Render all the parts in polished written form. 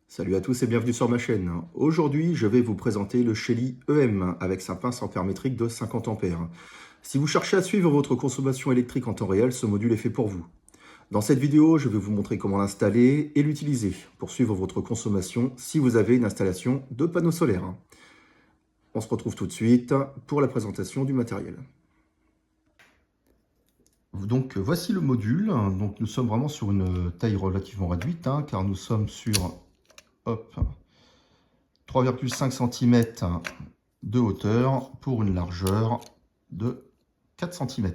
Salut à tous et bienvenue sur ma chaîne. Aujourd'hui, je vais vous présenter le Shelly EM avec sa pince ampère métrique de 50 ampères. Si vous cherchez à suivre votre consommation électrique en temps réel, ce module est fait pour vous. Dans cette vidéo, je vais vous montrer comment l'installer et l'utiliser pour suivre votre consommation si vous avez une installation de panneaux solaires. On se retrouve tout de suite pour la présentation du matériel. Donc voici le module. Donc nous sommes vraiment sur une taille relativement réduite car nous sommes sur 3,5 cm de hauteur pour une largeur de 4 cm.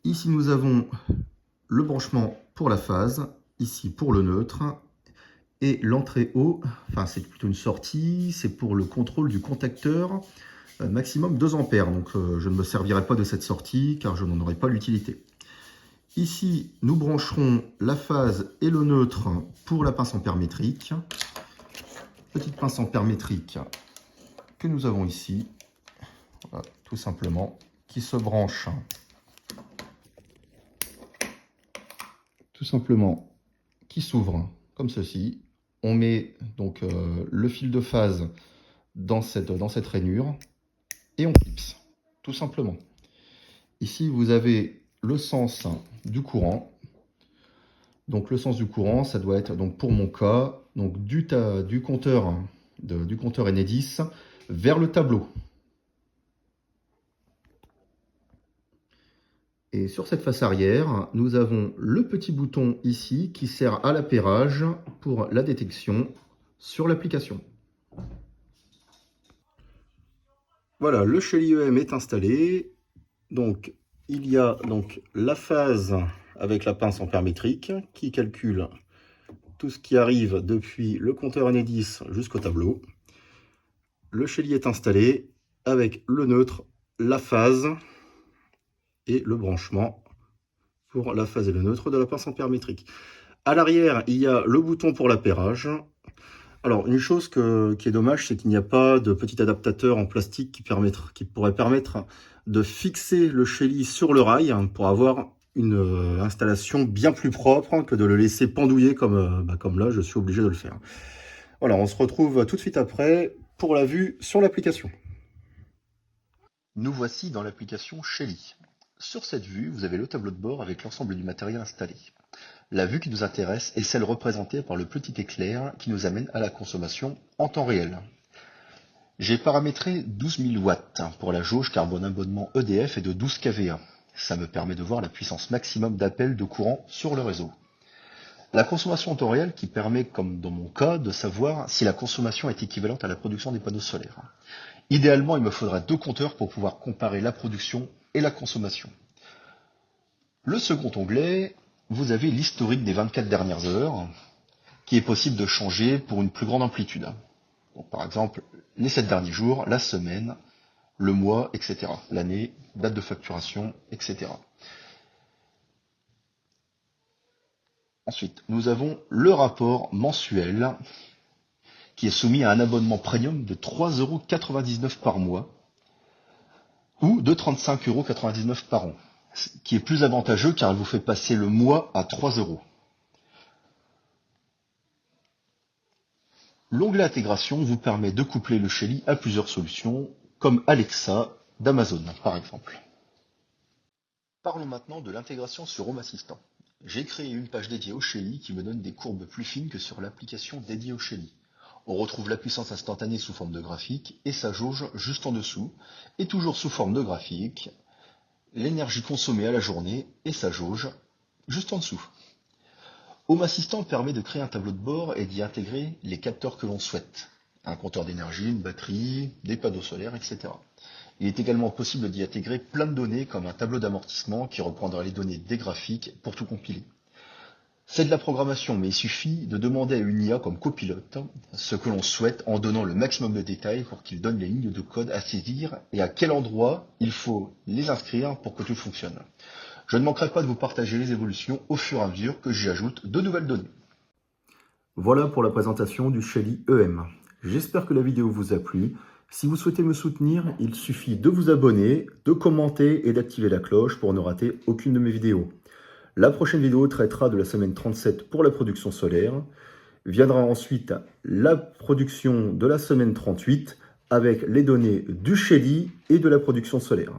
Ici nous avons le branchement pour la phase, ici pour le neutre, et l'entrée haut, enfin c'est plutôt une sortie, c'est pour le contrôle du contacteur, maximum 2 ampères. Donc je ne me servirai pas de cette sortie car je n'en aurai pas l'utilité. Ici, nous brancherons la phase et le neutre pour la pince ampère métrique. Petite pince ampère métrique que nous avons ici, voilà, tout simplement, qui se branche tout simplement, qui s'ouvre comme ceci. On met donc le fil de phase dans cette rainure et on clipse, tout simplement. Ici, vous avez le sens du courant. Donc le sens du courant, ça doit être, donc pour mon cas, donc du compteur Enedis vers le tableau. Et sur cette face arrière, nous avons le petit bouton ici qui sert à l'appairage pour la détection sur l'application. Voilà, le Shelly EM est installé. Donc il y a donc la phase avec la pince ampère métrique qui calcule tout ce qui arrive depuis le compteur Enedis jusqu'au tableau. Le Shelly est installé avec le neutre, la phase et le branchement pour la phase et le neutre de la pince ampère métrique. À l'arrière, il y a le bouton pour l'appairage. Alors, une chose qui est dommage, c'est qu'il n'y a pas de petit adaptateur en plastique qui pourrait permettre de fixer le Shelly sur le rail pour avoir une installation bien plus propre que de le laisser pendouiller comme là, je suis obligé de le faire. Voilà, on se retrouve tout de suite après pour la vue sur l'application. Nous voici dans l'application Shelly. Sur cette vue, vous avez le tableau de bord avec l'ensemble du matériel installé. La vue qui nous intéresse est celle représentée par le petit éclair qui nous amène à la consommation en temps réel. J'ai paramétré 12 000 watts pour la jauge car mon abonnement EDF est de 12 kVA. Ça me permet de voir la puissance maximum d'appel de courant sur le réseau. La consommation en temps réel qui permet, comme dans mon cas, de savoir si la consommation est équivalente à la production des panneaux solaires. Idéalement, il me faudra 2 compteurs pour pouvoir comparer la production et la consommation. Le second onglet, vous avez l'historique des 24 dernières heures, qui est possible de changer pour une plus grande amplitude. Donc, par exemple, les 7 derniers jours, la semaine, le mois, etc. L'année, date de facturation, etc. Ensuite, nous avons le rapport mensuel, qui est soumis à un abonnement premium de 3,99 € par mois, ou de 35,99 € par an, qui est plus avantageux car elle vous fait passer le mois à 3 €. L'onglet intégration vous permet de coupler le Shelly à plusieurs solutions, comme Alexa d'Amazon par exemple. Parlons maintenant de l'intégration sur Home Assistant. J'ai créé une page dédiée au Shelly qui me donne des courbes plus fines que sur l'application dédiée au Shelly. On retrouve la puissance instantanée sous forme de graphique et sa jauge juste en dessous, et toujours sous forme de graphique, l'énergie consommée à la journée et sa jauge juste en dessous. Home Assistant permet de créer un tableau de bord et d'y intégrer les capteurs que l'on souhaite. Un compteur d'énergie, une batterie, des panneaux solaires, etc. Il est également possible d'y intégrer plein de données comme un tableau d'amortissement qui reprendra les données des graphiques pour tout compiler. C'est de la programmation, mais il suffit de demander à une IA comme copilote ce que l'on souhaite en donnant le maximum de détails pour qu'il donne les lignes de code à saisir et à quel endroit il faut les inscrire pour que tout fonctionne. Je ne manquerai pas de vous partager les évolutions au fur et à mesure que j'y ajoute de nouvelles données. Voilà pour la présentation du Shelly EM. J'espère que la vidéo vous a plu. Si vous souhaitez me soutenir, il suffit de vous abonner, de commenter et d'activer la cloche pour ne rater aucune de mes vidéos. La prochaine vidéo traitera de la semaine 37 pour la production solaire. Viendra ensuite la production de la semaine 38 avec les données du Shelly et de la production solaire.